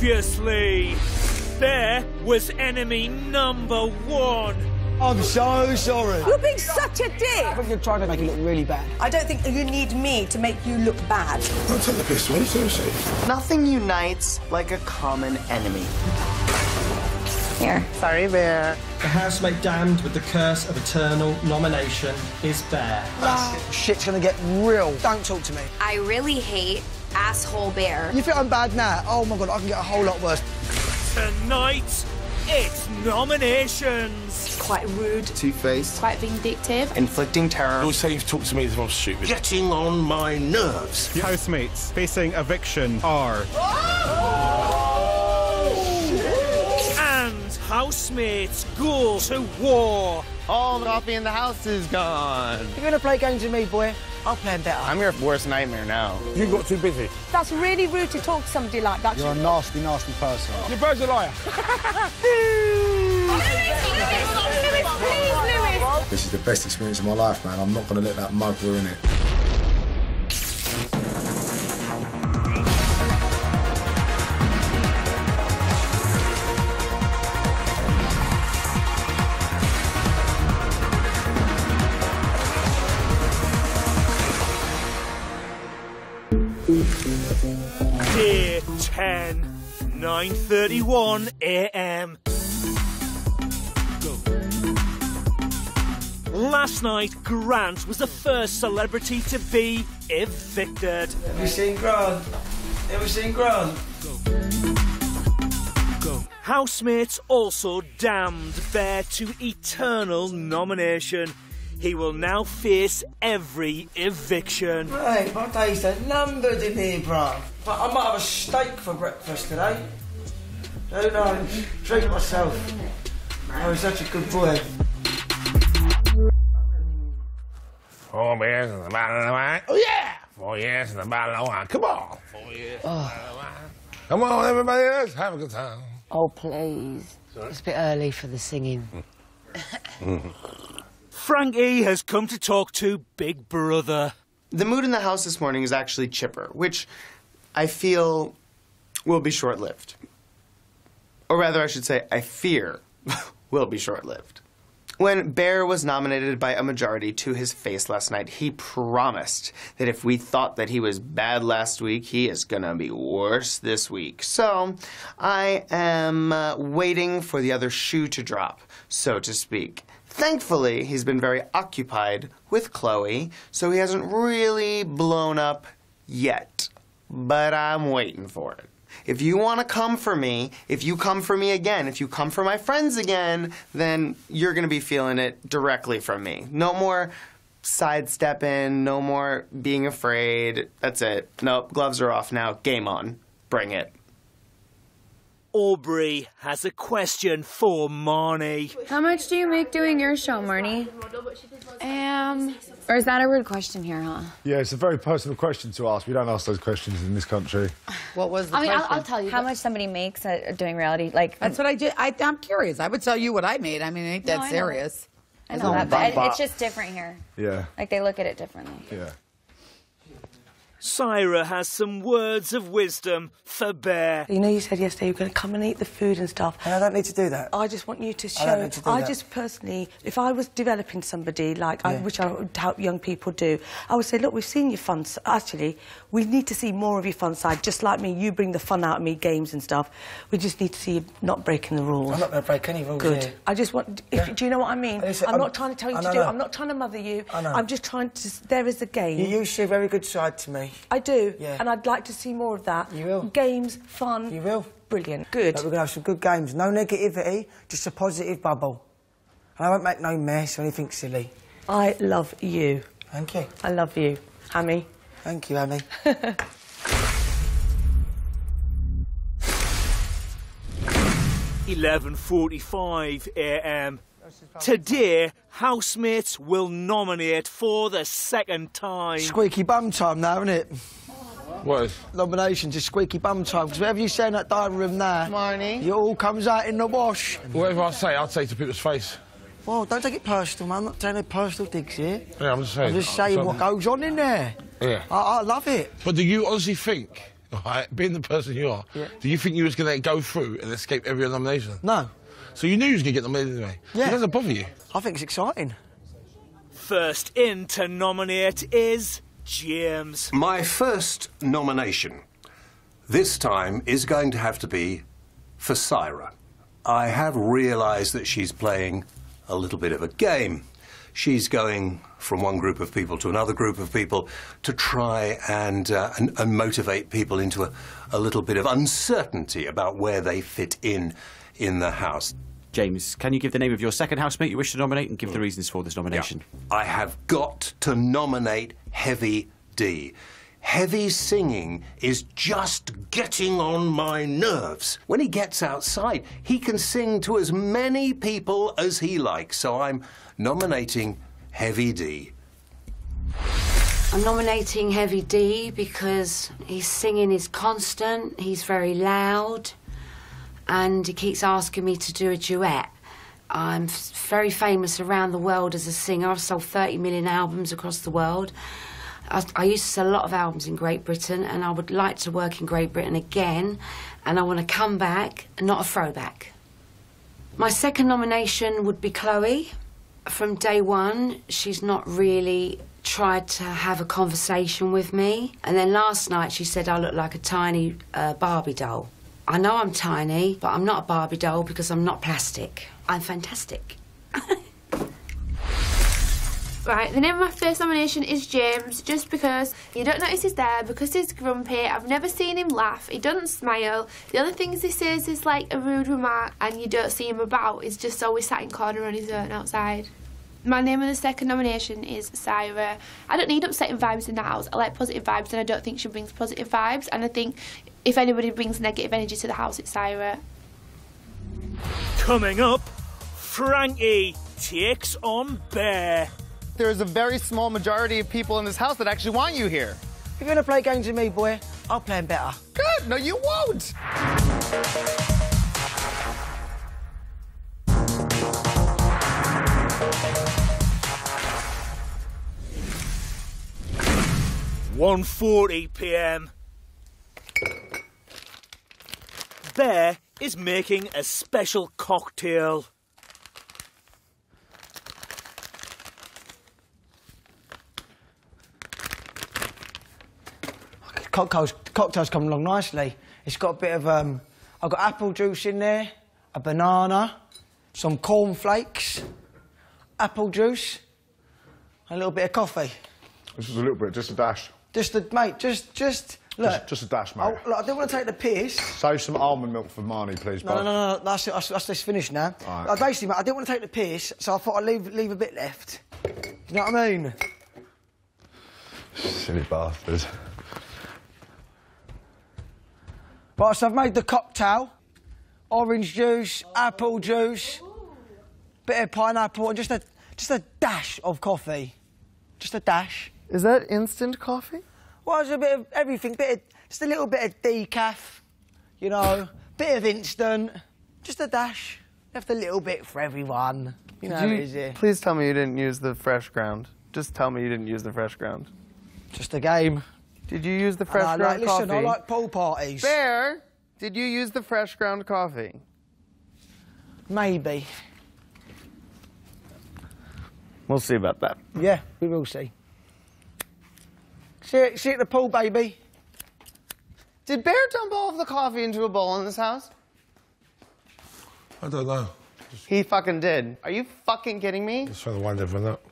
Obviously, Bear was enemy number one. I'm so sorry. You're being such a dick. I think you're trying to make it look really bad. I don't think you need me to make you look bad. Don't take the piss, mate, seriously. Nothing unites like a common enemy. Here. Sorry, Bear. The housemate damned with the curse of eternal nomination is Bear. Shit's gonna get real. Don't talk to me. I really hate asshole Bear. You think I'm bad now? Oh my God, I can get a whole lot worse. Tonight, it's nominations. Quite rude. Two-faced. Quite vindictive. Inflicting terror. Always saying you talk to me as if I'm stupid. Getting on my nerves. Your housemates facing eviction are... And housemates go to war. All the coffee in the house is gone. You're gonna play games with me, boy? I'll play 'em better. I'm your worst nightmare now. You got too busy. That's really rude to talk to somebody like that. You're a nasty, nasty person. Your bird's a liar. Lewis. This is the best experience of my life, man. I'm not going to let that mug ruin it. Day 10, 9:31 a.m. Last night, Grant was the first celebrity to be evicted. Have you seen Grant? Have you seen Grant? Housemates also damned Bear to eternal nomination. He will now face every eviction. Hey, my days are numbered in here, bruv. I might have a steak for breakfast today. Who knows? Treat myself. I was such a good boy. 4 years in the battle of the wine. Oh, yeah! 4 years in the battle of the wine. Come on. 4 years in the battle of the wine. Come on, everybody else. Have a good time. Oh, please. Sorry? It's a bit early for the singing. Frankie has come to talk to Big Brother. The mood in the house this morning is actually chipper, which I feel will be short-lived. Or rather, I should say, I fear will be short-lived. When Bear was nominated by a majority to his face last night, he promised that if we thought that he was bad last week, he is gonna be worse this week. So, I am waiting for the other shoe to drop, so to speak. Thankfully, he's been very occupied with Chloe, so he hasn't really blown up yet. But I'm waiting for it. If you want to come for me, if you come for me again, if you come for my friends again, then you're going to be feeling it directly from me. No more sidestepping, no more being afraid. That's it. Nope, gloves are off now. Game on. Bring it. Aubrey has a question for Marnie. How much do you make doing your show, Marnie? Or is that a rude question here, huh? Yeah, it's a very personal question to ask. We don't ask those questions in this country. What was the question? I'll tell you. How much somebody makes doing reality, like... That's what I did. I'm curious. I would tell you what I made. I mean, ain't that serious? I know that, but it's just different here. Yeah. Like, they look at it differently. Yeah. Syra has some words of wisdom for Bear. You know, you said yesterday you were going to come and eat the food and stuff. And I don't need to do that. I just want you to show... I don't need to do that. just personally, if I was developing somebody, like, which I would help young people do, I would say, look, we've seen your fun... Actually, we need to see more of your fun side. Just like me, you bring the fun out of me, games and stuff. We just need to see you not breaking the rules. I'm not going to break any rules. Good. Here. I just want... Do you know what I mean? Listen, I'm not trying to tell you to do it. I'm not trying to mother you. I know. I'm just trying to... There is a game. You used to see a very good side to me. I do. Yeah. And I'd like to see more of that. You will. Games, fun. You will. Brilliant. Good. But we're going to have some good games. No negativity, just a positive bubble. And I won't make no mess or anything silly. I love you. Thank you. I love you. Hammy. Thank you, Hammy. 11:45 a.m. Today, housemates will nominate for the second time. Squeaky bum time now, isn't it? What is? Nominations is squeaky bum time, because whatever you say in that dining room there, Marnie. it all comes out in the wash. Whatever I say, I'll say to people's face. Well, don't take it personal, man. I'm not saying any personal digs here. Yeah, I'm just saying. I'm just saying what goes on in there. Yeah. I love it. But do you honestly think All right, being the person you are, do you think you was going to go through and escape every other nomination? No. So you knew you was going to get nominated anyway? Yeah. It doesn't bother you? I think it's exciting. First in to nominate is James. My first nomination this time is going to have to be for Syra. I have realised that she's playing a little bit of a game. She's going from one group of people to another group of people to try and motivate people into a little bit of uncertainty about where they fit in the house. James, can you give the name of your second housemate you wish to nominate and give the reasons for this nomination? Yeah. I have got to nominate Heavy D. Heavy singing is just getting on my nerves. When he gets outside, he can sing to as many people as he likes, so I'm nominating Heavy D. I'm nominating Heavy D because his singing is constant, he's very loud, and he keeps asking me to do a duet. I'm very famous around the world as a singer. I've sold 30 million albums across the world. I used to sell a lot of albums in Great Britain, and I would like to work in Great Britain again, and I want to come back, not a throwback. My second nomination would be Chloe. From day one, she's not really tried to have a conversation with me, and then last night she said I look like a tiny Barbie doll. I know I'm tiny, but I'm not a Barbie doll because I'm not plastic. I'm fantastic. Right, the name of my first nomination is James, just because you don't notice he's there, because he's grumpy. I've never seen him laugh. He doesn't smile. The only things he says is like a rude remark, and you don't see him about. He's just always sat in corner on his own outside. My name of the second nomination is Syra. I don't need upsetting vibes in the house. I like positive vibes, and I don't think she brings positive vibes. And I think if anybody brings negative energy to the house, it's Syra. Coming up, Frankie takes on Bear. There is a very small majority of people in this house that actually want you here. If you're going to play games with me, boy, I'll play them better. Good. No, you won't. (1:40 p.m). Bear is making a special cocktail. Cocktails come along nicely. It's got a bit of, I've got apple juice in there, a banana, some cornflakes, apple juice, and a little bit of coffee. This is a little bit, just a dash. Mate, look. Just a dash, mate. Look, I don't want to take the piss. Save some almond milk for Marnie, please, bud. No, that's it. That's just finished now. All right. Basically, mate, I didn't want to take the piss, so I thought I'd leave a bit left. You know what I mean? Silly bastard. Right, so I've made the cocktail. Orange juice, apple juice, bit of pineapple, and just a dash of coffee. Just a dash. Is that instant coffee? Well, it's a bit of everything. Just a little bit of decaf, you know, bit of instant. Just a dash. Left a little bit for everyone. You know how it is here. Please tell me you didn't use the fresh ground. Just tell me you didn't use the fresh ground. Just a game. Did you use the fresh ground coffee? Listen, I like pool parties. Bear, did you use the fresh ground coffee? Maybe. We'll see about that. Yeah, we will see. See you at the pool, baby. Did Bear dump all of the coffee into a bowl in this house? I don't know. He fucking did. Are you fucking kidding me? Just trying to wind everyone up.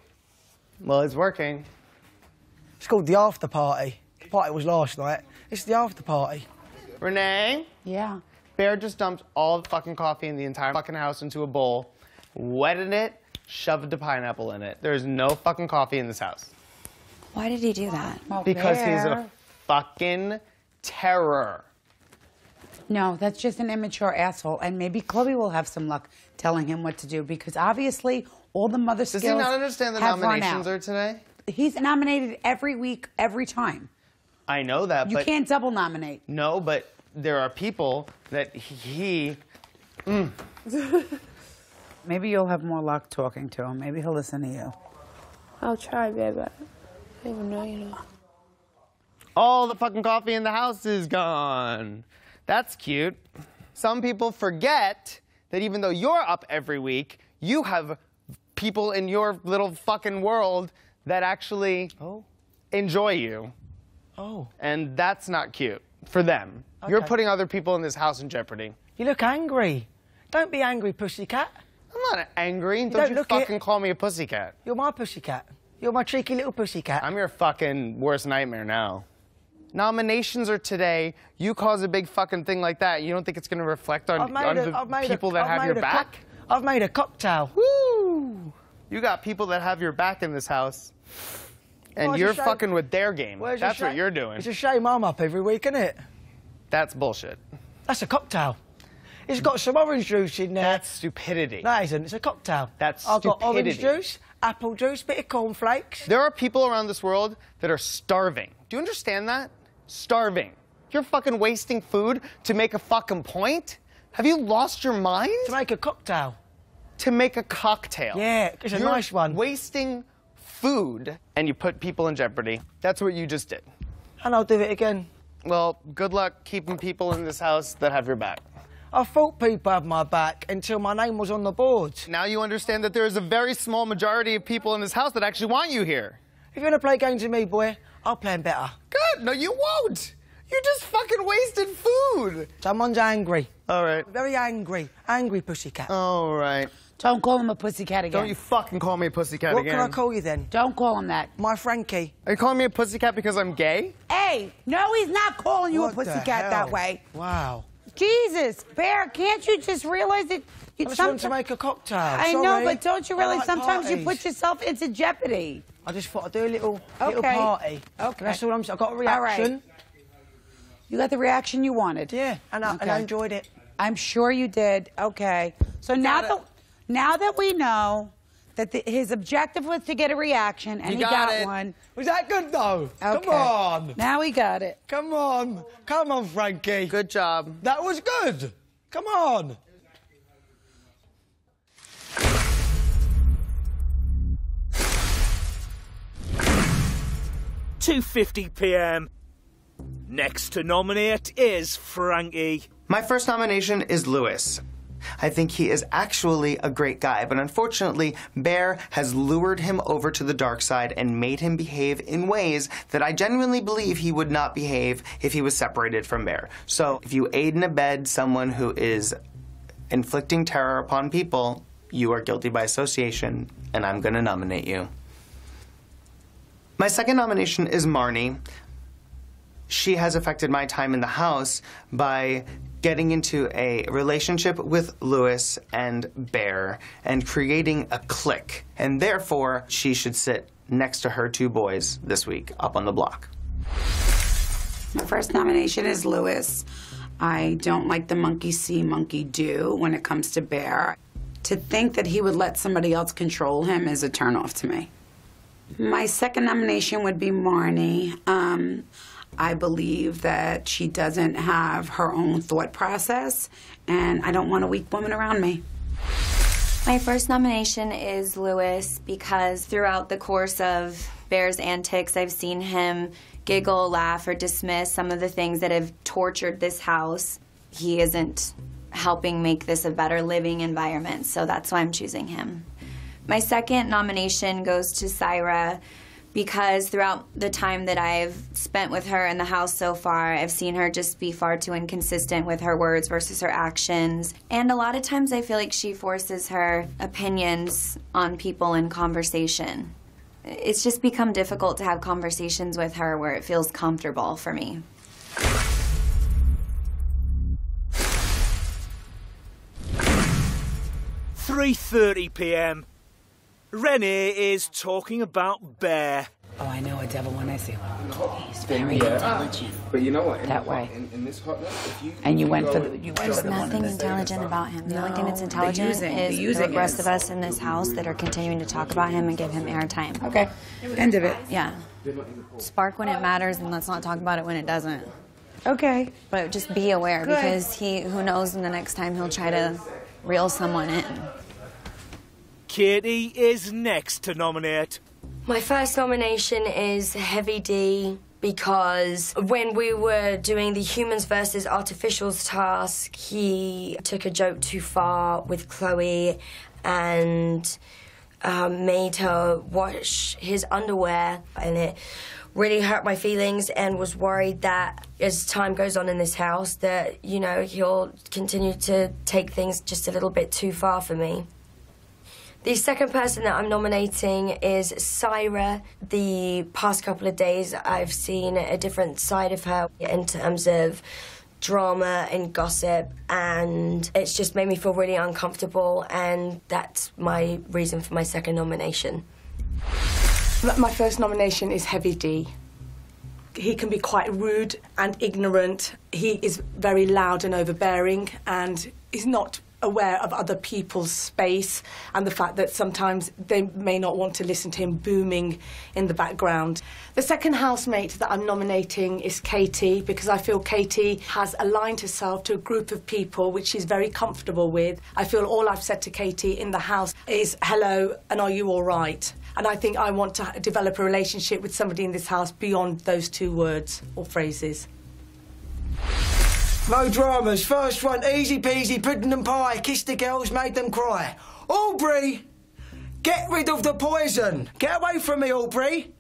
Well, it's working. It's called the after party. The party was last night. It's the after party. Renee? Yeah? Bear just dumped all the fucking coffee in the entire fucking house into a bowl, wetted it, shoved a pineapple in it. There's no fucking coffee in this house. Why did he do that? Well, Because Bear. he's a fucking terror. No, that's just an immature asshole, and maybe Chloe will have some luck telling him what to do, because obviously all the mother skills Does he not understand the have run nominations out. are today? He's nominated every week, every time. I know that, You but... can't double nominate. No, but there are people that he... Maybe you'll have more luck talking to him. Maybe he'll listen to you. I'll try, babe, but I don't even know, you know. All the fucking coffee in the house is gone. That's cute. Some people forget that even though you're up every week, you have people in your little fucking world that actually enjoy you. Oh. And that's not cute for them. Okay. You're putting other people in this house in jeopardy. You look angry. Don't be angry, pussycat. I'm not angry. Don't you fucking call me a pussycat. You're my pussycat. You're my cheeky little pussycat. I'm your fucking worst nightmare now. Nominations are today. You cause a big fucking thing like that. You don't think it's going to reflect on the people that have your back? I've made a cocktail. Woo! You got people that have your back in this house. And you're fucking with their game. That's what you're doing. It's a shame I'm up every week, isn't it? That's bullshit. That's a cocktail. It's got some orange juice in there. That's stupidity. No, it isn't. It's a cocktail. That's I've stupidity. got orange juice, apple juice, bit of cornflakes. There are people around this world that are starving. Do you understand that? Starving. You're fucking wasting food to make a fucking point? Have you lost your mind? To make a cocktail. To make a cocktail. Yeah, it's a nice one. Wasting food and you put people in jeopardy. That's what you just did. And I'll do it again. Well, good luck keeping people in this house that have your back. I thought people had my back until my name was on the board. Now you understand that there is a very small majority of people in this house that actually want you here. If you're going to play games with me, boy, I'll play them better. Good. No, you won't. You just fucking wasted food. Someone's angry. All right. Very angry. Angry pussycat. All right. Don't call him a pussycat again. Don't you fucking call me a pussycat what again. What can I call you then? Don't call him that. My Frankie. Are you calling me a pussycat because I'm gay? Hey, no, he's not calling you a pussycat that way. Wow. Jesus, Bear, can't you just realize that... I just want to make a cocktail. I know, but don't you realize sometimes you put yourself into jeopardy? I just thought I'd do a little party. Okay. That's all I'm saying. I got a reaction. All right. You got the reaction you wanted? Yeah, and I enjoyed it. I'm sure you did. Okay. So now that we know that his objective was to get a reaction, and he got one. Was that good, though? Okay. Come on. Now he got it. Come on. Come on, Frankie. Good job. That was good. Come on. $2:50 p.m. Next to nominate is Frankie. My first nomination is Lewis. I think he is actually a great guy, but unfortunately, Bear has lured him over to the dark side and made him behave in ways that I genuinely believe he would not behave if he was separated from Bear. So if you aid and abet someone who is inflicting terror upon people, you are guilty by association, and I'm going to nominate you. My second nomination is Marnie. She has affected my time in the house by getting into a relationship with Lewis and Bear and creating a clique. And therefore, she should sit next to her two boys this week up on the block. My first nomination is Lewis. I don't like the monkey see, monkey do when it comes to Bear. To think that he would let somebody else control him is a turnoff to me. My second nomination would be Marnie. I believe that she doesn't have her own thought process, and I don't want a weak woman around me. My first nomination is Lewis because throughout the course of Bear's antics, I've seen him giggle, laugh, or dismiss some of the things that have tortured this house. He isn't helping make this a better living environment, so that's why I'm choosing him. My second nomination goes to Syra because throughout the time that I've spent with her in the house so far, I've seen her just be far too inconsistent with her words versus her actions. And a lot of times I feel like she forces her opinions on people in conversation. It's just become difficult to have conversations with her where it feels comfortable for me. $3:30 p.m. Renee is talking about Bear. Oh, I know a devil when I see one. He's very intelligent. But you know what? That way. In this hot if you, and you went for the. There's nothing intelligent about him. The only thing that's intelligent is the rest of us in this house that are continuing to talk about him and give him airtime. Okay. End of it. Yeah. Spark when it matters, and let's not talk about it when it doesn't. Okay. But just be aware, because who knows, and the next time he'll try to reel someone in. Katie is next to nominate. My first nomination is Heavy D because when we were doing the humans versus artificials task, he took a joke too far with Chloe and made her wash his underwear, and it really hurt my feelings, and was worried that as time goes on in this house that, you know, he'll continue to take things just a little bit too far for me. The second person that I'm nominating is Syra. The past couple of days I've seen a different side of her in terms of drama and gossip, and it's just made me feel really uncomfortable, and that's my reason for my second nomination. My first nomination is Heavy D. He can be quite rude and ignorant. He is very loud and overbearing, and is not aware of other people's space and the fact that sometimes they may not want to listen to him booming in the background. The second housemate that I'm nominating is Katie, because I feel Katie has aligned herself to a group of people which she's very comfortable with. I feel all I've said to Katie in the house is hello and are you all right? And I think I want to develop a relationship with somebody in this house beyond those two words or phrases. No dramas. First one, easy peasy, pudding and pie. Kissed the girls, made them cry. Aubrey, get rid of the poison. Get away from me, Aubrey.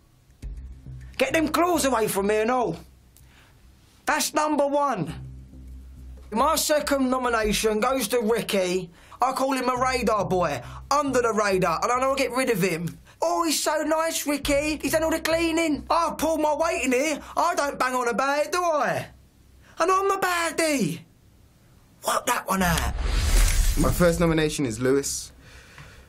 Get them claws away from me and all. That's number one. My second nomination goes to Ricky. I call him a radar boy, under the radar, and I don't want to get rid of him. Oh, he's so nice, Ricky. He's done all the cleaning. I pulled my weight in here. I don't bang on about it, do I? And I'm a baddie. Work that one out. My first nomination is Lewis,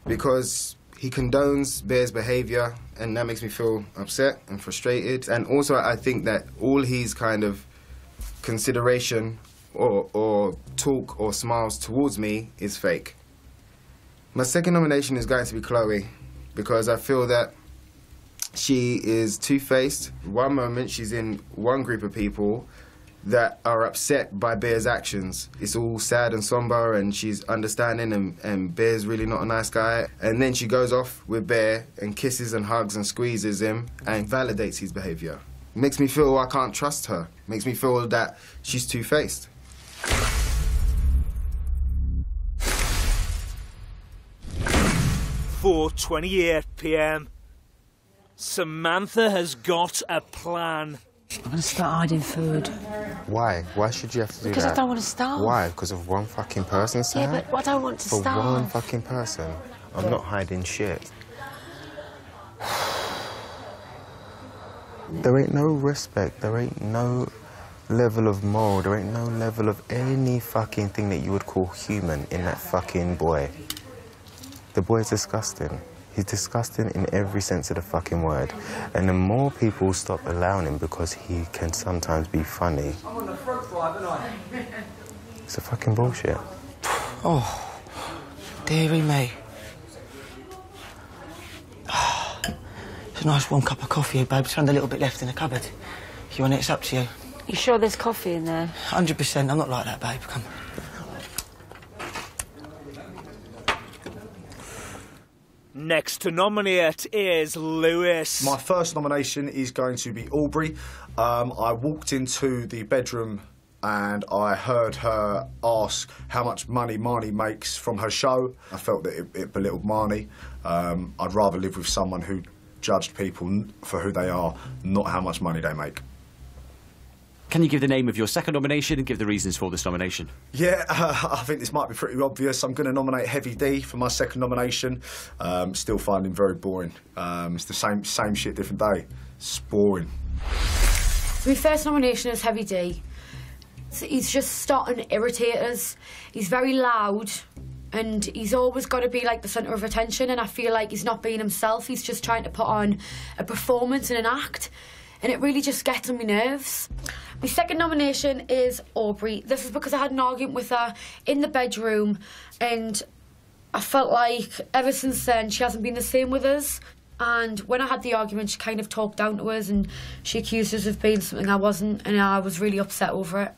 because he condones Bear's behaviour, and that makes me feel upset and frustrated. And also, I think that all his kind of consideration or talk or smiles towards me is fake. My second nomination is going to be Chloe, because I feel that she is two-faced. One moment she's in one group of people that are upset by Bear's actions. It's all sad and somber, and she's understanding, and Bear's really not a nice guy. And then she goes off with Bear and kisses and hugs and squeezes him and validates his behaviour. Makes me feel I can't trust her. Makes me feel that she's two-faced. 4:28 p.m. Samantha has got a plan. I'm going to start hiding food. Why? Why should you have to do that? Because I don't want to starve. Why? Because of one fucking person, Sam? Yeah, but I don't want to starve. For one fucking person? I'm not hiding shit. There ain't no respect, there ain't no level of moral, there ain't no level of any fucking thing that you would call human in that fucking boy. The boy's disgusting. He's disgusting in every sense of the fucking word. And the more people stop allowing him because he can sometimes be funny, I'm on the front drive, aren't I? it's a fucking bullshit. Oh, dearie me. It's a nice warm cup of coffee here, babe. There's only a little bit left in the cupboard. If you want it, it's up to you. You sure there's coffee in there? 100%. I'm not like that, babe. Come. Next to nominate is Lewis. My first nomination is going to be Aubrey. I walked into the bedroom and I heard her ask how much money Marnie makes from her show. I felt that it belittled Marnie. I'd rather live with someone who judged people for who they are, not how much money they make. Can you give the name of your second nomination and give the reasons for this nomination? Yeah, I think this might be pretty obvious. I'm going to nominate Heavy D for my second nomination. Still find him very boring. It's the same shit, different day. It's boring. My first nomination is Heavy D. He's just starting to irritate us. He's very loud, and he's always got to be like the centre of attention, and I feel like he's not being himself. He's just trying to put on a performance and an act, and it really just gets on my nerves. My second nomination is Aubrey. This is because I had an argument with her in the bedroom, and I felt like ever since then she hasn't been the same with us. And when I had the argument, she kind of talked down to us, and she accused us of being something I wasn't, and I was really upset over it.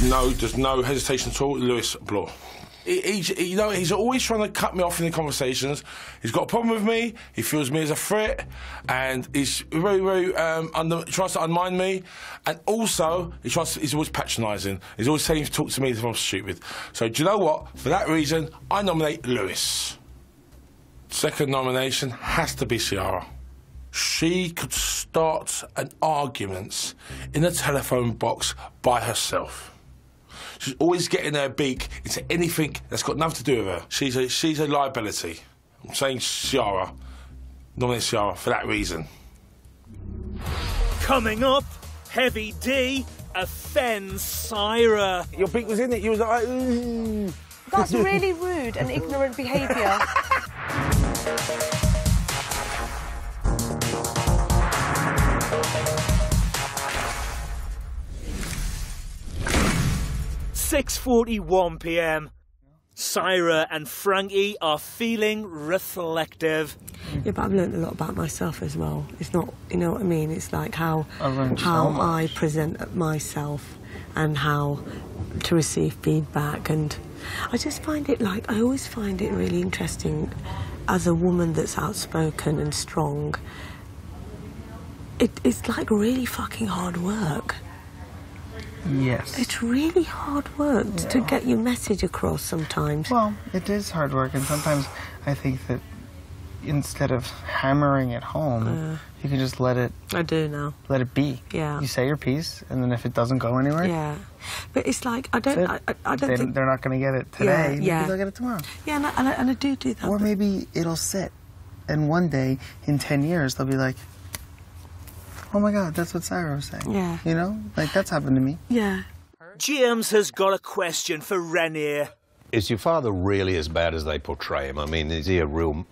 No, there's no hesitation at all. Lewis Bloor. you know, he's always trying to cut me off in the conversations. He's got a problem with me. He feels me as a threat, and he's very tries to undermine me. And also, he's always patronising. He's always saying to talk to me as if I'm stupid. So do you know what? For that reason, I nominate Lewis. Second nomination has to be Ciara. She could start an argument in a telephone box by herself. She's always getting her beak into anything that's got nothing to do with her. She's a liability. I'm saying Ciara. Nominate Ciara for that reason. Coming up, Heavy D offends Syra. Your beak was in it. You was like, ooh. That's really rude and ignorant behaviour. (6:41 p.m). Syra and Frankie are feeling reflective. Yeah, but I've learned a lot about myself as well. It's not, you know what I mean? It's like how I present myself and how to receive feedback. And I just find it like, I always find it really interesting as a woman that's outspoken and strong. It's like really fucking hard work. Yes. It's really hard work to get your message across sometimes. Well, it is hard work, and sometimes I think that instead of hammering it home, you can just let it... I do now. Let it be. Yeah. You say your piece, and then if it doesn't go anywhere... Yeah. But it's like, I don't think... They're not going to get it today, maybe they'll get it tomorrow. Yeah, and I do that. Or maybe it'll sit, and one day, in 10 years, they'll be like, oh my God, that's what Syra was saying. Yeah. You know? Like, that's happened to me. Yeah. James has got a question for Renier. Is your father really as bad as they portray him? I mean, is he a real...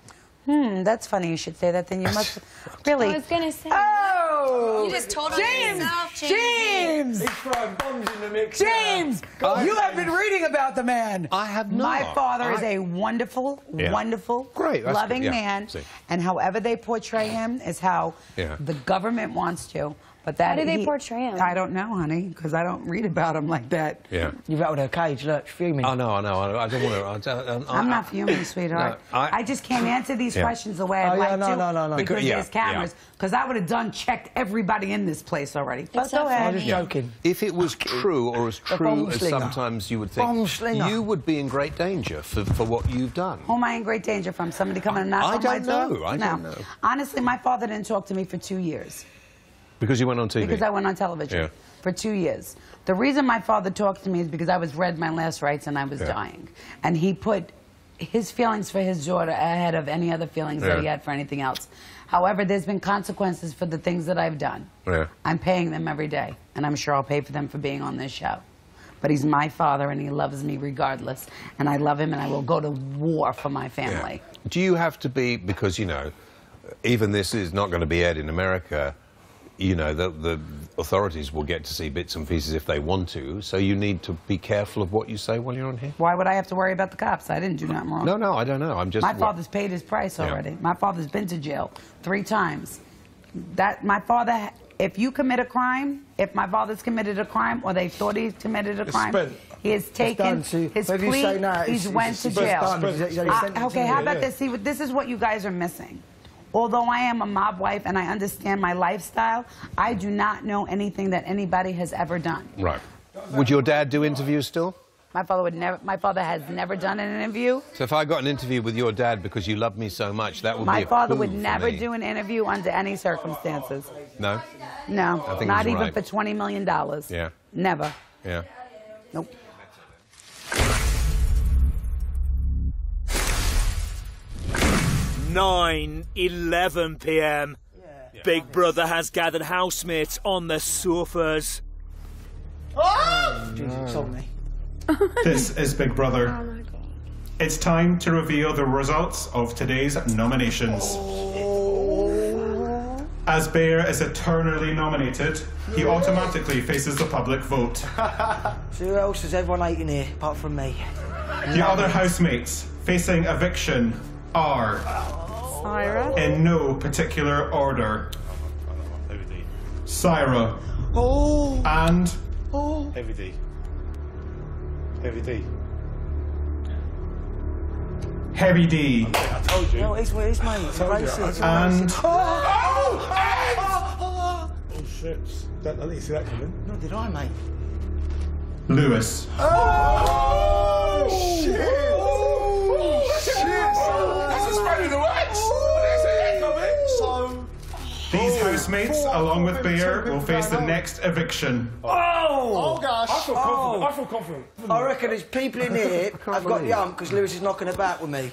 That's funny you should say that. Then you must... Really? I was going to say... Oh! You just told James! yourself, James! He's throwing bombs in the mix. James! You have been reading about the man. I have not. My father is a wonderful, wonderful, loving man. And however they portray him is how the government wants to. But that How do they portray him? I don't know, honey, because I don't read about him like that. Yeah. You've rattled her cage, look, fuming. I know. I don't want to... I'm not fuming, sweetheart. No, I just can't answer these questions the way I'd like to. No. Because there's cameras. Because I would have checked everybody in this place already. But go I'm ahead. just joking. If it was true, or as true as sometimes you would think, you would be in great danger for what you've done. Who am I in great danger from? Somebody coming and knocking on my door? I don't know. Honestly, my father didn't talk to me for 2 years. Because you went on TV? Because I went on television for 2 years. The reason my father talked to me is because I was read my last rites and I was dying. And he put his feelings for his daughter ahead of any other feelings that he had for anything else. However, there's been consequences for the things that I've done. I'm paying them every day, and I'm sure I'll pay for them for being on this show. But he's my father, and he loves me regardless. And I love him, and I will go to war for my family. Do you have to be, because, you know, even this is not going to be aired in America, you know, the authorities will get to see bits and pieces if they want to, so you need to be careful of what you say while you're on here? Why would I have to worry about the cops? I didn't do nothing wrong. No, I don't know. I'm just... My father's paid his price already. My father's been to jail 3 times. My father, if you commit a crime, if my father's committed a crime or they thought he committed a crime, he has taken his plea, he's went to jail. Okay, how about this? See, this is what you guys are missing. Although I am a mob wife and I understand my lifestyle, I do not know anything that anybody has ever done. Right. Would your dad do interviews still? My father would never. My father has never done an interview. So if I got an interview with your dad because you love me so much, that would be a My father would coup for never me. do an interview under any circumstances. No? No, I think not he's even right. for $20 million. Yeah. Never. Yeah. Nope. (9:11 p.m). Big Brother has gathered housemates on the sofas. Jesus, told me. This is Big Brother. It's time to reveal the results of today's nominations. As Bear is eternally nominated, he automatically faces the public vote. So who else is everyone hating here, apart from me? The other housemates facing eviction are... Syra. In no particular order. Syra. And... Heavy D. Heavy D. Heavy D. I told you. No, it's mate. It's racist. And... Oh shit. I didn't see that coming. No, did I, mate? Lewis. Oh shit! Oh shit! That's a spread in the wax. I didn't see that coming. So these housemates, along with Bear, will face the next eviction. Oh gosh! I feel confident. I feel confident. I reckon there's people in here. I've got the ump because Lewis is knocking about with me.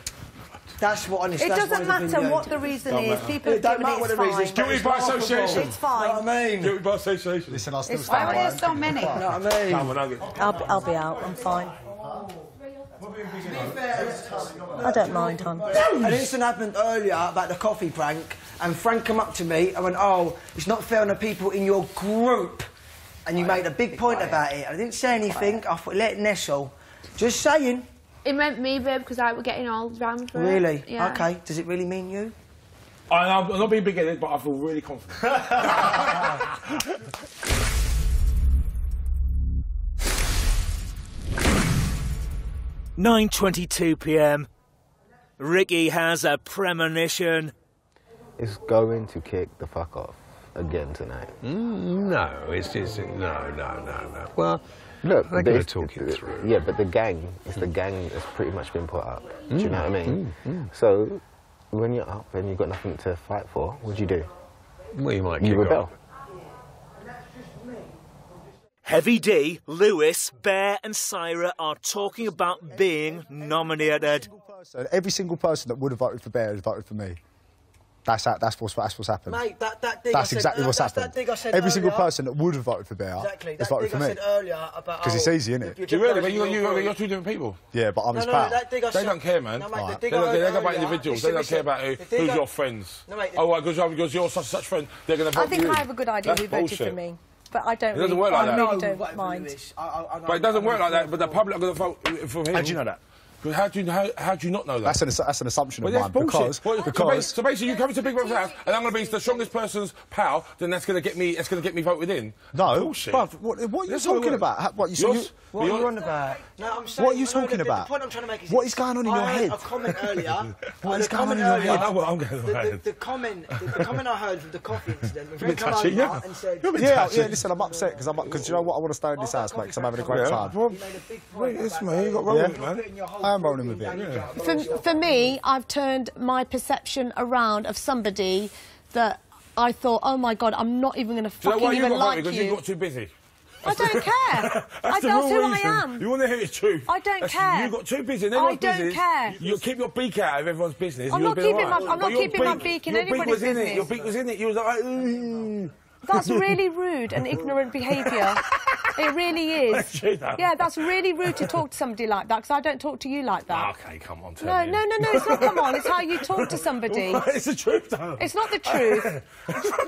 That's what honestly. It doesn't matter what the reason is. People it don't matter what the reason is. Guilty by association. It's fine. You know what I mean? Guilty by association. Listen, I'll still Why stand are by there him. so many? You know what I mean? Come on, I'll be out. I'm fine. I don't mind, hon. An incident happened earlier about the coffee prank, and Frank came up to me and went, "Oh, it's not fair on the people in your group," and you made a big point about it. I didn't say anything. I thought, let it nestle. Just saying. It meant me, babe, because I was getting all round for it. Really? Yeah. Okay. Does it really mean you? I'm not being big-headed, but I feel really confident. 9:22 p.m. Ricky has a premonition. It's going to kick the fuck off again tonight. No, it's just no. Well, look, they're going to talk it through. Yeah, but the gang that's pretty much been put up. Do you know what I mean? So when you're up and you've got nothing to fight for, what do you do? Well, you might rebel. Heavy D, Lewis, Bear and Syra are talking about being nominated. Every single person that would have voted for Bear has voted for me. That's what's happened. Mate, that dig That's exactly what's happened. That dig I said Every single earlier. person that would have voted for Bear has voted for me. I said earlier about because it's easy, isn't it? Do you really? But you're two different people. Yeah, but I'm his pal. They don't care, man. No, mate, They don't care about individuals. They don't care about who's your friends. Oh, because you're such and such friend, they're going to vote for you. I think I have a good idea who voted for me. But I don't. It doesn't work like that. I really don't mind. But it doesn't work like that. But the public are going to vote for him. How do you know that? How do you not know that? That's an assumption of that's mine. bullshit. Because So basically, you come to Big Brother's house, and I'm going to be the strongest person's pal. Then that's going to get me. That's going to get me voted in. no, bullshit. bruv, what are you talking about? What What are you on about? No, I'm saying, What are you talking about? The point I'm trying to make is what is going on in your I head? heard a comment earlier. What is going on in your head? I know what I'm going to head. The comment I heard from the coffee incident. You're a bit touchy, yeah. And said, Yeah, listen, I'm upset because you know what? I want to stay in this house, mate, because I'm having a great time. Yes, man, you got rolling with it, man. I am rolling with it. For me, I've turned my perception around of somebody that I thought, oh my God, I'm not even going to fucking even like because you got too busy. I don't care. That's who I am. You want to hear the truth? I don't care. You got too busy. And I don't care. You keep your beak out of everyone's business. I'm not keeping my beak in anybody's business. Your beak was in it. You was like, ooh. That's really rude and ignorant behaviour. It really is. Yeah, that's really rude to talk to somebody like that, because I don't talk to you like that. Okay, come on, No, it's not come on. It's how you talk to somebody. It's the truth, though. It's not the truth.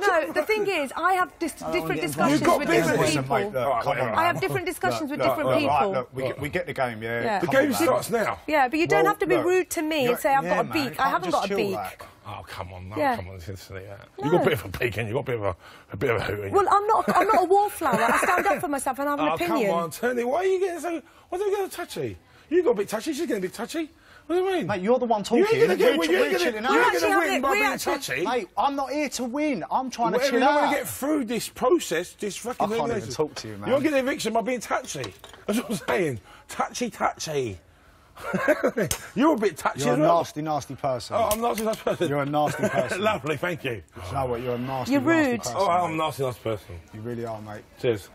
No, the thing is, I have different discussions with different people. I have different discussions with different people. Look, we get the game, yeah. The game starts now. Yeah, but you don't have to be rude to me and say I've got a beak. I haven't got a beak. Oh, come on, Yeah. come on, listen to that. You got a bit of a beak and you got a bit of a hoot in you. Well, I'm not a wallflower. I stand up for myself and have an opinion. Come on, Tony, why are you getting so... Why are you getting touchy? You got a bit touchy, she's getting a bit touchy. What do you mean? Mate, you're the one talking. You ain't going to win by being touchy. Mate, I'm not here to win. I'm trying to chill You're not out. going to get through this process, this fucking... I can't even talk to you, man. You're getting eviction by being touchy. That's what I'm saying. Touchy. You're a bit touchy You're as a well. nasty person. Oh, I'm a nasty person. You're a nasty person. Lovely, thank you. You know what? You're a nasty, You're rude. nasty person. Oh, I'm a nasty person. You really are, mate. Cheers.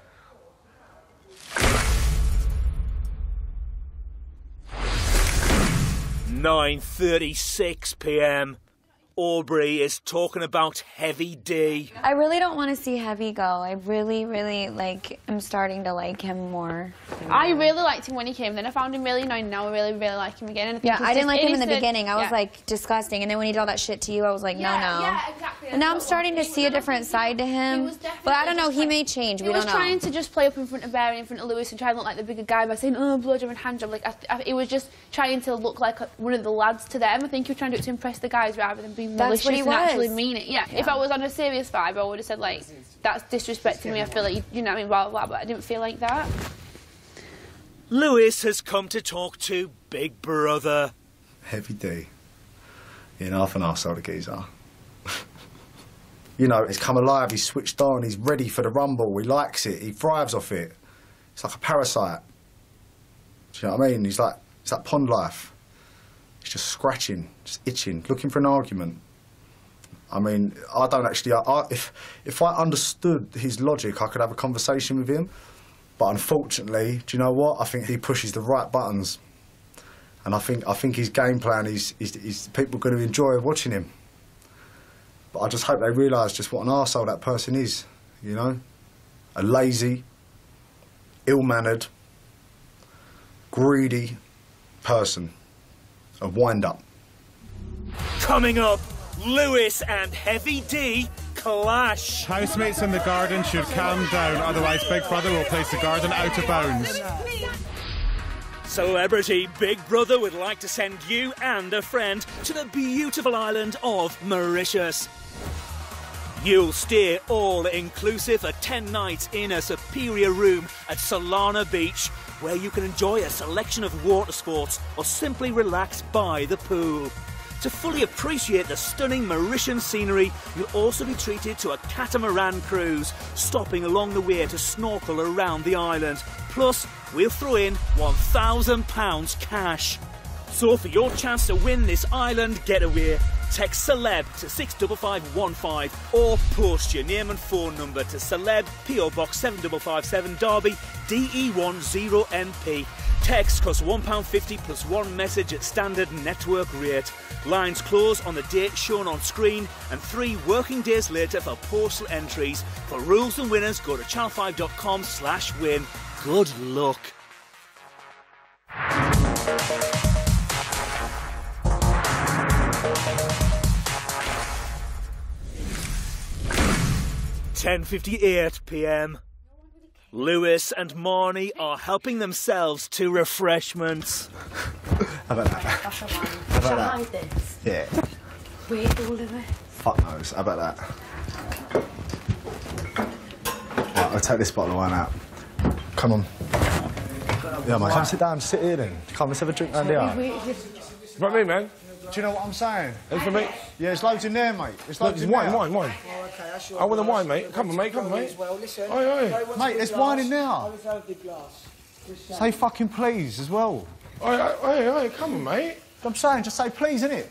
£9:36 p.m. Aubrey is talking about Heavy D. I really don't want to see Heavy go. I really, am starting to like him more. I really liked him when he came, then I found him really annoying, now I really, really like him again. And Yeah, I didn't like him in the innocent. beginning. I was like, disgusting. And then when he did all that shit to you, I was like, no. Yeah, exactly. And now I'm starting to see a different side to him. But I don't know, he may change. We He don't was know. trying to just play up in front of Barry, in front of Lewis, and try and look like the bigger guy by saying, oh, blowjob and handjob. Like, it was just trying to look like one of the lads to them. I think he was trying to do it to impress the guys rather than being That's malicious what he and was. actually mean it. Yeah. If I was on a serious vibe, I would have said, like, that's disrespecting me. I feel like, you know what I mean, blah, blah, blah. But I didn't feel like that. Lewis has come to talk to Big Brother. Heavy D. In half an arsehole, the geezer. You know, he's come alive, he's switched on, he's ready for the rumble, he likes it, he thrives off it. It's like a parasite. Do you know what I mean? It's like pond life. He's just scratching, just itching, looking for an argument. I mean, I don't actually... if I understood his logic, I could have a conversation with him. But unfortunately, do you know what? I think he pushes the right buttons. And I think his game plan is people going to enjoy watching him. But I just hope they realise just what an arsehole that person is, you know? A lazy, ill-mannered, greedy person. A wind-up. Coming up, Lewis and Heavy D clash. Housemates in the garden should calm down, otherwise Big Brother will place the garden out of bounds. Celebrity Big Brother would like to send you and a friend to the beautiful island of Mauritius. You'll stay all-inclusive for 10 nights in a superior room at Solana Beach, where you can enjoy a selection of water sports or simply relax by the pool. To fully appreciate the stunning Mauritian scenery, you'll also be treated to a catamaran cruise, stopping along the way to snorkel around the island. Plus, we'll throw in £1,000 cash. So for your chance to win this island getaway, text celeb to 65515 or post your name and phone number to celeb PO Box 7557 Derby DE10NP. Text costs £1.50 plus one message at standard network rate. Lines close on the date shown on screen and 3 working days later for postal entries. For rules and winners, go to channel5.com/win. Good luck. (10:58 p.m). Lewis and Marnie are helping themselves to refreshments. How about that? How about that? Yeah. Wait, all of it. Fuck knows. How about that? Right, I'll take this bottle of wine out. Come on. Yeah, mate. Come sit down, sit here then. Come, let's have a drink round here. It's not me, man. Do you know what I'm saying? It's for me. Yeah, there's loads in there, mate. There's loads in wine, there. wine. Oh, okay, that's your I want the wine, mate. Come on, mate, come on, mate. Well, listen. Oi. Mate, there's wine in there. Say fucking please as well. Oi, come on, mate. I'm saying, just say please, innit?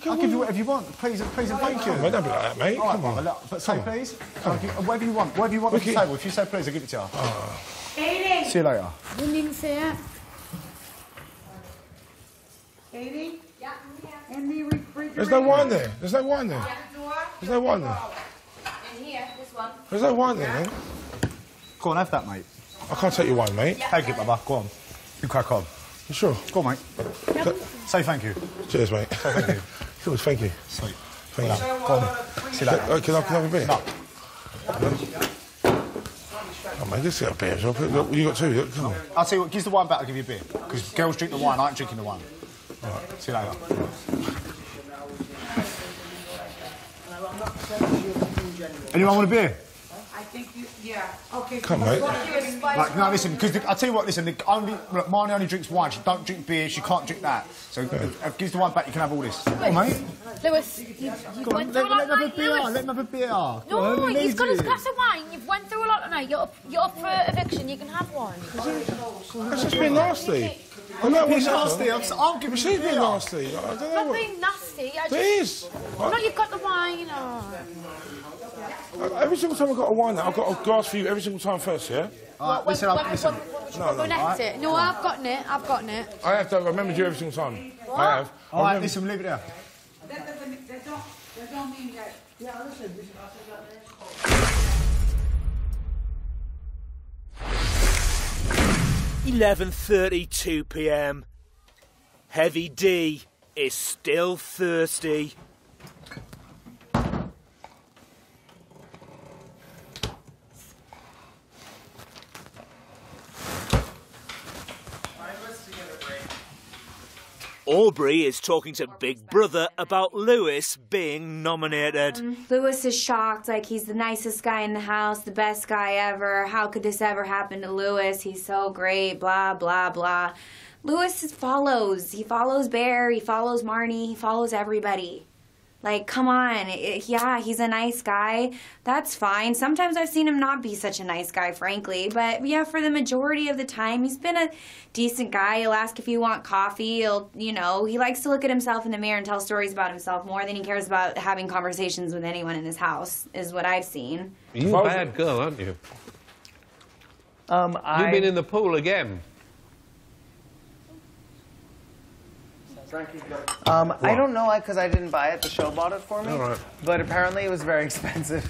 I'll give you whatever you want. Please and thank you. Come on, don't be like that, mate. All right, Come on. Look, but say please. Whatever you want. Whatever you want on the table. If you say please, I'll give it to you. Katie! See you later. You didn't say it. Katie? Yeah, in the refrigerator. There's no wine there. There's no wine there. There's no wine there. In here, this one. There's no wine there, man. Go on, have that, mate. I can't take your wine, mate. Take it, Baba. Go on. You crack on. You sure? Go on, mate. Say thank you. Cheers, mate. Say thank you. Cool, thank you. Sweet. Thank you. Go on. See you later. Can I have a beer? No. Oh, mate, let's get a beer. Look, you got 2. Look, come on. I'll tell you what, give the wine back, I'll give you a beer. Because girls drink the wine, I ain't drinking the wine. All right. See you later. Anyone want a beer? I think you, yeah. Okay. Come, mate. Like, no, listen, because I'll tell you what, listen, Marnie only drinks wine, she don't drink beer, she can't drink that. So if gives the wine back, you can have all this. Come on, mate. Lewis, you went through a lot tonight, Lewis. Let him have a beer. No, you've got a glass of wine, you've went through a lot tonight, you're up for eviction, you can have one. That's just being nasty. I'm not being nasty, I'll give you a beer. Nasty. I don't know Not what... being nasty, I just... Please. No, you've got the wine, you know. Every single time I've got a wine, I've got a glass for you every single time first, yeah? Listen. Go next it. No, I've gotten it. I have to remember you every single time. What? I have. All right, listen, leave it there. That don't mean that. Yeah, listen. 11:32 p.m. Heavy D is still thirsty. Aubrey is talking to Big Brother about Lewis being nominated. Lewis is shocked, like he's the nicest guy in the house, the best guy ever. How could this ever happen to Lewis? He's so great, blah, blah, blah. Lewis follows. He follows Bear, he follows Marnie, he follows everybody. Like, come on. Yeah, he's a nice guy. That's fine. Sometimes I've seen him not be such a nice guy, frankly. But, yeah, for the majority of the time, he's been a decent guy. He'll ask if you want coffee. He'll, you know, he likes to look at himself in the mirror and tell stories about himself more than he cares about having conversations with anyone in his house, is what I've seen. You're a bad girl, aren't you? You've been in the pool again. I don't know because I didn't buy it. The show bought it for me. All right. But apparently it was very expensive.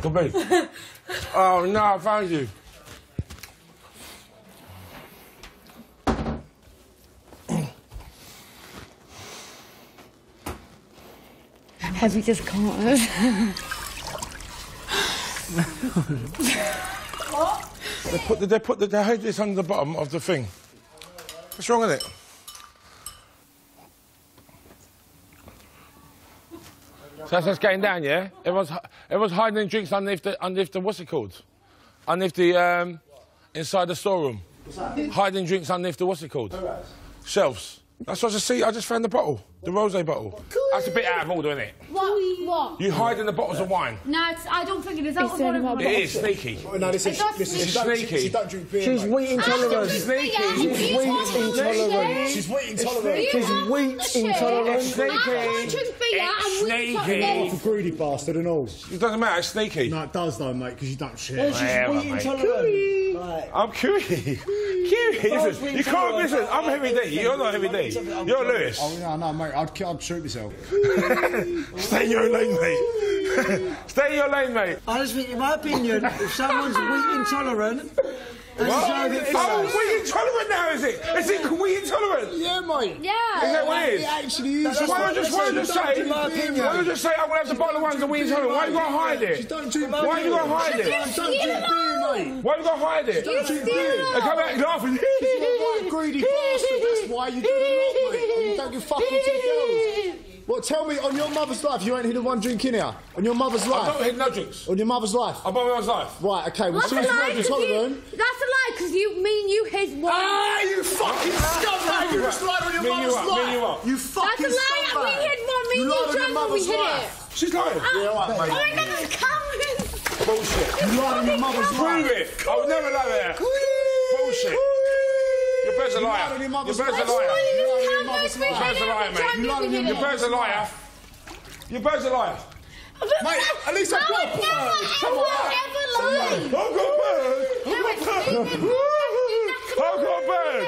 Come on. Oh, no, I found you. Have you just can't? They hid this under the bottom of the thing. What's wrong with it? So that's what's getting down, yeah? Everyone's hiding drinks underneath the what's it called? Underneath the, inside the storeroom. Hiding drinks underneath the what's it called? Shelves. That's what I just see. I just found the bottle, the rosé bottle. That's a bit out of order, isn't it? What? You hide in the bottles of wine. No, I don't think it is. That's what It is sneaky. Oh, no, listen, It's sneaky. She don't drink beer. She's mate. wheat intolerant. She's sneaky. She's wheat intolerant. She's wheat intolerant. She's wheat intolerant. It's sneaky. For greedy bastard and all. It doesn't matter, it's sneaky. No, it does though, mate, because you don't share. Well, she's wheat intolerant. Right. I'm Kiwi. Listen, you can't listen. I'm Heavy D. You're not Heavy D. You're Lewis. Oh, no, mate, I'd shoot myself. Stay in your lane, mate. Stay in your lane, mate. I just think, in my opinion, if someone's wheat intolerant, What? Wheat intolerant now, is it? Is it wheat intolerant? Yeah, mate. Yeah. Is that what it is? It actually is. Why don't you just say, I'm going to have the bottle of wine and wheat intolerant? Why you got to hide it? Why you got to hide it? Don't drink beer, mate. Why you got to hide it? Don't drink beer. They come out laughing. You're a greedy bastard. That's why you do it, mate. And you don't give fucking to the girls. Well, tell me, on your mother's life, you ain't hidden one drink in here? On your mother's life? I've not hidden no drinks. On your mother's life? On my mother's life. Right, okay, well, That's a she's lie, wheat intolerant. that's a lie, because you hid one. Ah, you fucking scumbag! You just lied on your mother's life! You fucking That's a lie, scumbag! we hid one, me You and lied you on your drank when we mother's hid life! it. She's lying. Yeah, all right, mate. Oh my God, it's coming. Bullshit. You lied on your mother's life! Prove it. I would never lie there. Bullshit. Your bird's a liar. Your bird's a liar. Your bird's a liar, mate. Your bird's a liar. Your bird's a liar. Mate, at least I've got a bird! Come on! I've got a bird! I've got a bird!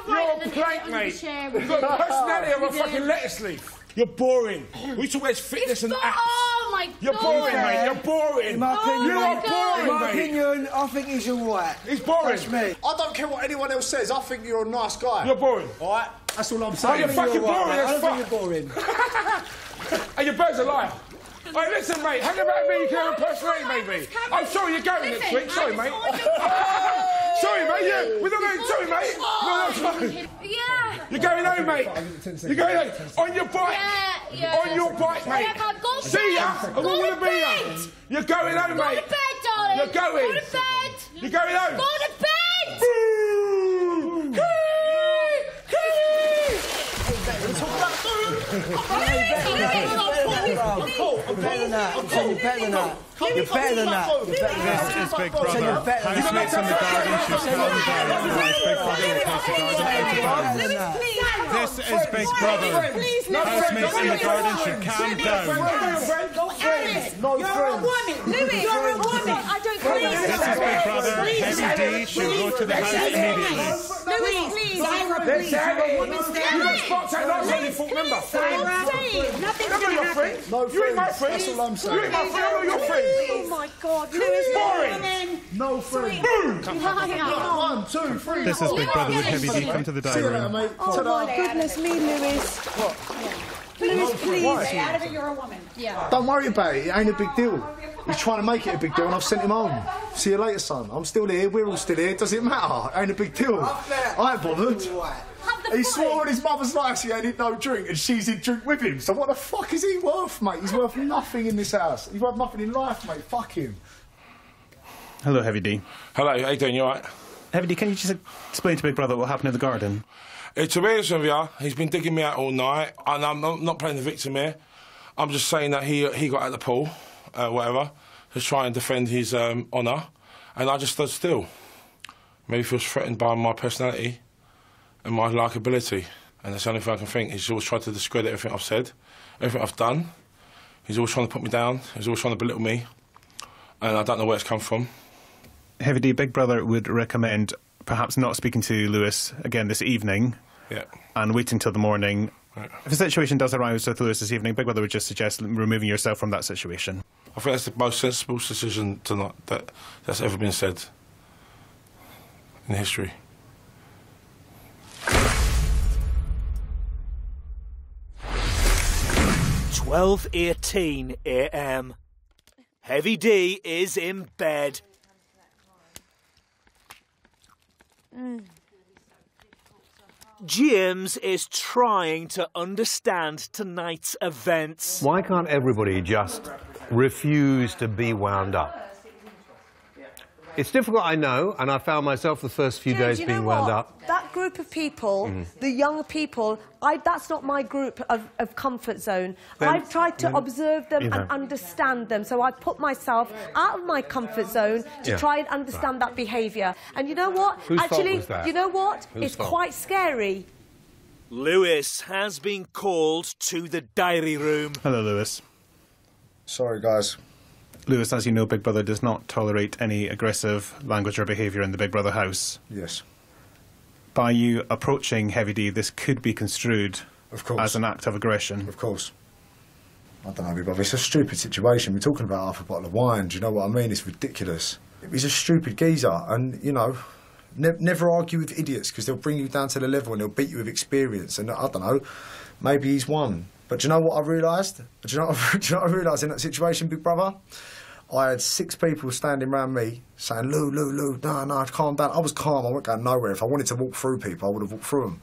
You're a plank, mate. You've got the personality of a fucking lettuce leaf. You're boring. We talk about fitness and apps. Oh my God. You're boring, mate. You're boring. In my opinion, You are boring, in my mate. opinion, I think he's all right. He's boring. That's me. I don't care what anyone else says, I think you're a nice guy. You're boring. Alright? That's all I'm Oh, saying. you're fucking boring I as don't think fuck. you're boring. And your bird's a liar. Hey, listen, mate, hang about me, you can have a personality, maybe. I'm sorry you're going next week, sorry, mate. Sorry, mate, yeah. We're not going, sorry, mate. No, sorry. Yeah. You're going home, mate. You're going home. On your bike. Yeah. On your bike, mate. Yeah, go to See ya. bed. I don't want to be here. You're going home, Go mate. to bed, darling. You're going. Go to bed. You're going home. Go to bed. I'm better than that. I'm saying you're better than that. You're better than that. You're better than that. This is Big Brother. Housemates in the garden should come on the garden. Otherwise, Big Brother will take the garden out of bounds. This is Big Brother. Housemates in the garden should calm down. You're a woman. Louis, you're a woman. I don't care. This is Big Brother. Heavy D should go to the house immediately. Louis, please. Please, you're a woman. You got spot take last time you fought, remember? Nothing's I'm not going to your happen. friend. You ain't my friend. That's all I'm saying. You ain't my friend. I'm not your friend. Oh my God, Louis, Boring. No friend. liar. 1, 2, 3. This is Big Brother with Heavy D. Come to the See you dining later, room. mate. Oh Ta-da. my goodness me, Louis. What? Louis, please. Stay out of it, you're a woman. Yeah. Don't worry about it, it ain't a big deal. He's trying to make it a big deal and I've sent him home. See you later, son. I'm still here, we're all still here, does it matter? It ain't a big deal. I ain't bothered. He swore on his mother's life he ain't no drink and she's in drink with him. So what the fuck is he worth, mate? He's worth nothing in this house. He's worth nothing in life, mate. Fuck him. Hello, Heavy D. Hello, how you doing? You alright? Heavy D, can you just explain to Big Brother what happened in the garden? To be honest with you, he's been digging me out all night, and I'm not playing the victim here. I'm just saying that he got out of the pool, whatever, to try and defend his honour, and I just stood still. Maybe he feels threatened by my personality and my likeability, and that's the only thing I can think. He's always tried to discredit everything I've said, everything I've done. He's always trying to put me down. He's always trying to belittle me, and I don't know where it's come from. Heavy D, Big Brother would recommend perhaps not speaking to Lewis again this evening. Yeah. And waiting till the morning. Right. If a situation does arise with Lewis this evening, Big Brother would just suggest removing yourself from that situation. I think that's the most sensible decision tonight that's ever been said in history. 12:18 a.m. Heavy D is in bed. James is trying to understand tonight's events. Why can't everybody just refuse to be wound up? It's difficult, I know, and I found myself the first few days being wound up. That group of people, the young people, that's not my group of comfort zone. I've tried to observe them and understand them, so I've put myself out of my comfort zone to try and understand that behaviour. And you know what? Whose Actually, fault was that? you know what? Whose It's fault? quite scary. Lewis has been called to the diary room. Hello, Lewis. Sorry, guys. Lewis, as you know, Big Brother does not tolerate any aggressive language or behaviour in the Big Brother house. Yes. By you approaching Heavy D, this could be construed as an act of aggression. Of course. I don't know, Big Brother. It's a stupid situation. We're talking about half a bottle of wine. Do you know what I mean? It's ridiculous. He's a stupid geezer, and, you know, never argue with idiots, because they'll bring you down to the level and they'll beat you with experience. And I don't know, maybe he's won. But do you know what I realised? Do you know what I realised in that situation, Big Brother? I had 6 people standing around me saying, Lou, no, calm down. I was calm, I wasn't going nowhere. If I wanted to walk through people, I would have walked through them.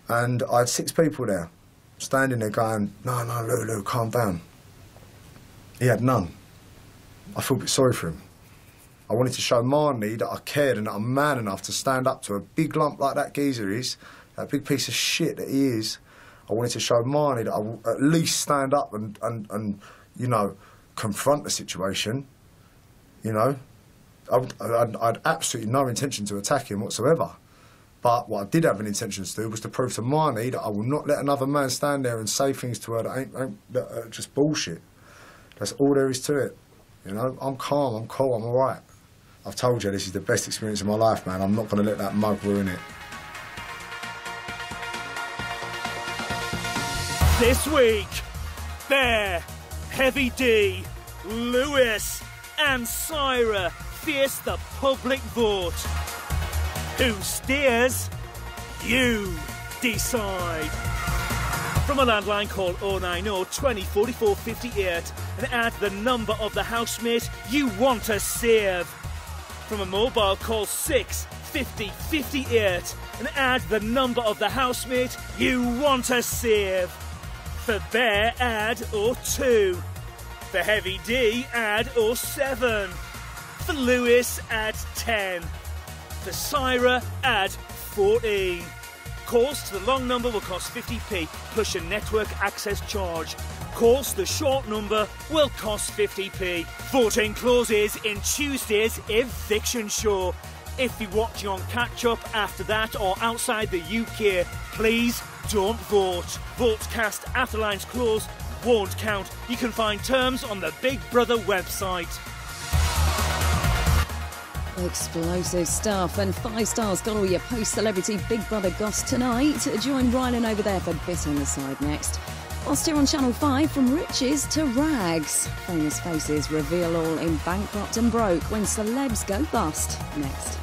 And I had 6 people there, standing there going, no, Lou, calm down. He had none. I feel a bit sorry for him. I wanted to show Marnie that I cared and that I'm man enough to stand up to a big lump like that geezer is, that big piece of shit that he is. I wanted to show Marnie that I will at least stand up and you know, confront the situation. You know, I'd absolutely no intention to attack him whatsoever. But what I did have an intention to do was to prove to Marnie that I will not let another man stand there and say things to her that are just bullshit. That's all there is to it. You know, I'm calm, I'm cool, I'm all right. I've told you this is the best experience of my life, man. I'm not going to let that mug ruin it. This week, Bear, Heavy D, Lewis and Syra face the public vote. Who steers? You decide. From a landline, call 090 20 44 58 and add the number of the housemate you want to save. From a mobile, call 6 50 58 and add the number of the housemate you want to save. For Bear, add 02. For Heavy D, add 07. For Lewis, add 10. For Syra, add 14. Calls to the long number will cost 50p plus your network access charge. Calls to the short number will cost 50p. Voting closes in Tuesday's eviction show. If you're watching on catch-up after that or outside the UK, please don't vote. Votes cast after lines close won't count. You can find terms on the Big Brother website. Explosive stuff, and 5 stars got all your post-celebrity Big Brother goss tonight. Join Rylan over there for Bit on the Side next. Whilst here on Channel 5, from riches to rags. Famous faces reveal all in Bankrupt and Broke when celebs go bust. Next.